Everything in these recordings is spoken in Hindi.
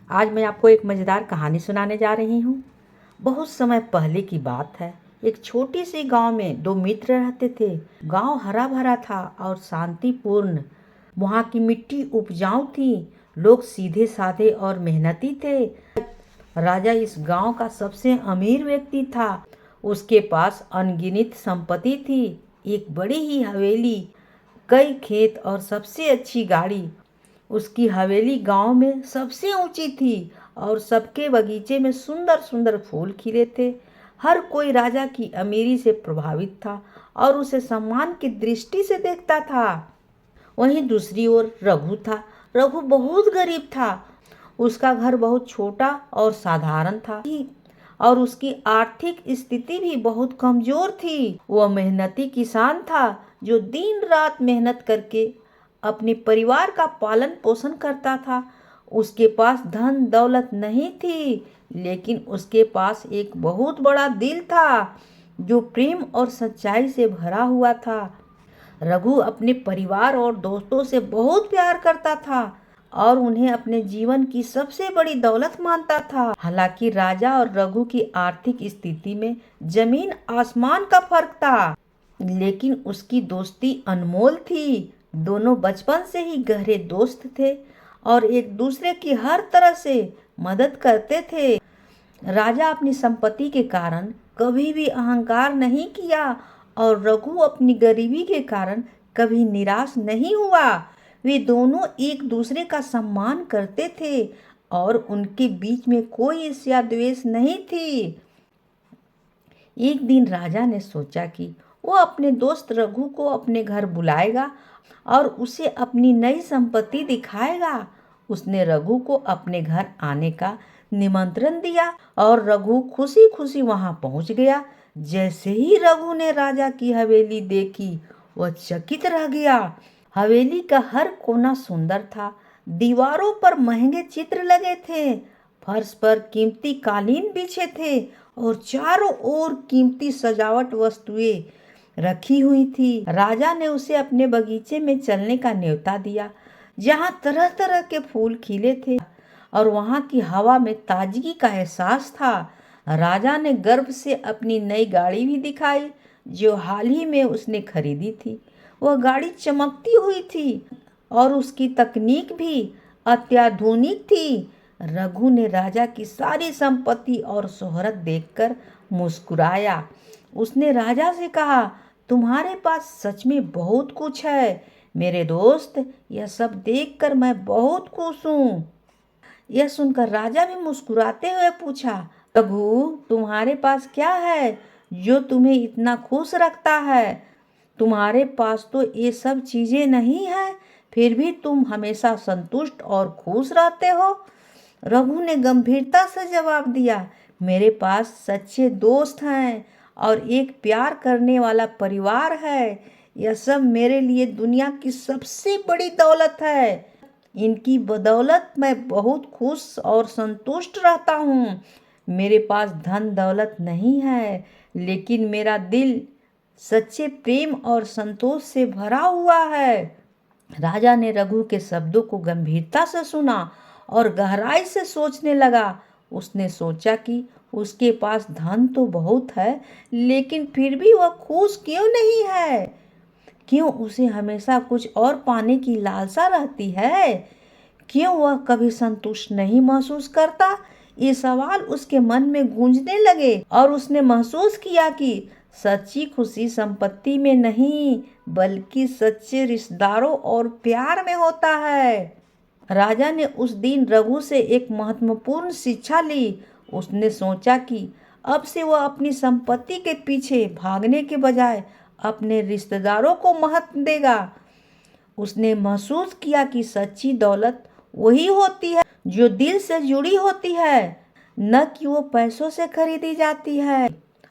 आज मैं आपको एक मज़ेदार कहानी सुनाने जा रही हूँ। बहुत समय पहले की बात है। एक छोटी सी गांव में दो मित्र रहते थे। गांव हरा भरा था और शांतिपूर्ण। वहाँ की मिट्टी उपजाऊ थी। लोग सीधे साधे और मेहनती थे। राजा इस गांव का सबसे अमीर व्यक्ति था। उसके पास अनगिनत संपत्ति थी। एक बड़ी ही हवेली, कई खेत और सबसे अच्छी गाड़ी। उसकी हवेली गांव में सबसे ऊंची थी और सबके बगीचे में सुंदर सुंदर फूल खिले थे। हर कोई राजा की अमीरी से प्रभावित था और उसे सम्मान की दृष्टि से देखता था। वहीं दूसरी ओर रघु था। रघु बहुत गरीब था। उसका घर बहुत छोटा और साधारण था और उसकी आर्थिक स्थिति भी बहुत कमजोर थी। वह मेहनती किसान था जो दिन रात मेहनत करके अपने परिवार का पालन पोषण करता था। उसके पास धन दौलत नहीं थी, लेकिन उसके पास एक बहुत बड़ा दिल था जो प्रेम और सच्चाई से भरा हुआ था। रघु अपने परिवार और दोस्तों से बहुत प्यार करता था और उन्हें अपने जीवन की सबसे बड़ी दौलत मानता था। हालांकि राजा और रघु की आर्थिक स्थिति में जमीन आसमान का फर्क था, लेकिन उसकी दोस्ती अनमोल थी। दोनों बचपन से ही गहरे दोस्त थे और एक दूसरे की हर तरह से मदद करते थे। राजा अपनी संपत्ति के कारण कभी भी अहंकार नहीं किया और रघु अपनी गरीबी के कारण कभी निराश नहीं हुआ। वे दोनों एक दूसरे का सम्मान करते थे और उनके बीच में कोई ईर्ष्या द्वेष नहीं थी। एक दिन राजा ने सोचा कि वो अपने दोस्त रघु को अपने घर बुलाएगा और उसे अपनी नई संपत्ति दिखाएगा। उसने रघु को अपने घर आने का निमंत्रण दिया और रघु खुशी खुशी वहां पहुंच गया। जैसे ही रघु ने राजा की हवेली देखी, वह चकित रह गया। हवेली का हर कोना सुंदर था। दीवारों पर महंगे चित्र लगे थे, फर्श पर कीमती कालीन बिछे थे और चारों ओर कीमती सजावट वस्तुएं रखी हुई थी। राजा ने उसे अपने बगीचे में चलने का न्योता दिया, जहां तरह तरह के फूल खिले थे और वहां की हवा में ताजगी का एहसास था। राजा ने गर्व से अपनी नई गाड़ी भी दिखाई, जो हाल ही में उसने खरीदी थी। वह गाड़ी चमकती हुई थी और उसकी तकनीक भी अत्याधुनिक थी। रघु ने राजा की सारी संपत्ति और शोहरत देखकर मुस्कुराया। उसने राजा से कहा, तुम्हारे पास सच में बहुत कुछ है मेरे दोस्त। यह सब देखकर मैं बहुत खुश हूँ। यह सुनकर राजा भी मुस्कुराते हुए पूछा, रघु, तुम्हारे पास क्या है जो तुम्हें इतना खुश रखता है? तुम्हारे पास तो ये सब चीजें नहीं है, फिर भी तुम हमेशा संतुष्ट और खुश रहते हो। रघु ने गंभीरता से जवाब दिया, मेरे पास सच्चे दोस्त हैं और एक प्यार करने वाला परिवार है। यह सब मेरे लिए दुनिया की सबसे बड़ी दौलत है। इनकी बदौलत मैं बहुत खुश और संतुष्ट रहता हूँ। मेरे पास धन दौलत नहीं है, लेकिन मेरा दिल सच्चे प्रेम और संतोष से भरा हुआ है। राजा ने रघु के शब्दों को गंभीरता से सुना और गहराई से सोचने लगा। उसने सोचा कि उसके पास धन तो बहुत है, लेकिन फिर भी वह खुश क्यों नहीं है? क्यों उसे हमेशा कुछ और पाने की लालसा रहती है? क्यों वह कभी संतुष्ट नहीं महसूस करता? ये सवाल उसके मन में गूंजने लगे और उसने महसूस किया कि सच्ची खुशी संपत्ति में नहीं, बल्कि सच्चे रिश्तेदारों और प्यार में होता है। राजा ने उस दिन रघु से एक महत्वपूर्ण शिक्षा ली। उसने सोचा कि अब से वह अपनी संपत्ति के पीछे भागने के बजाय अपने रिश्तेदारों को महत्व देगा। उसने महसूस किया कि सच्ची दौलत वही होती है जो दिल से जुड़ी होती है, न कि वो पैसों से खरीदी जाती है।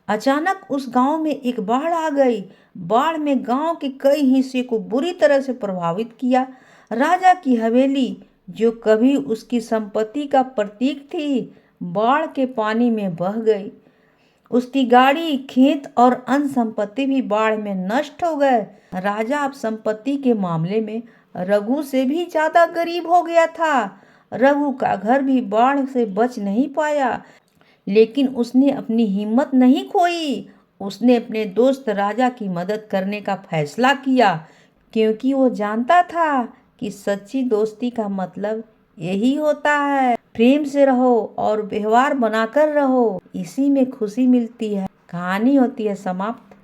अचानक उस गांव में एक बाढ़ आ गई। बाढ़ में गांव के कई हिस्से को बुरी तरह से प्रभावित किया। राजा की हवेली, जो कभी उसकी संपत्ति का प्रतीक थी, बाढ़ के पानी में बह गई। उसकी गाड़ी, खेत और अन्य संपत्ति भी बाढ़ में नष्ट हो गए। राजा अब संपत्ति के मामले में रघु से भी ज्यादा गरीब हो गया था। रघु का घर भी बाढ़ से बच नहीं पाया, लेकिन उसने अपनी हिम्मत नहीं खोई। उसने अपने दोस्त राजा की मदद करने का फैसला किया, क्योंकि वो जानता था कि सच्ची दोस्ती का मतलब यही होता है, प्रेम से रहो और व्यवहार बनाकर रहो, इसी में खुशी मिलती है। कहानी होती है समाप्त।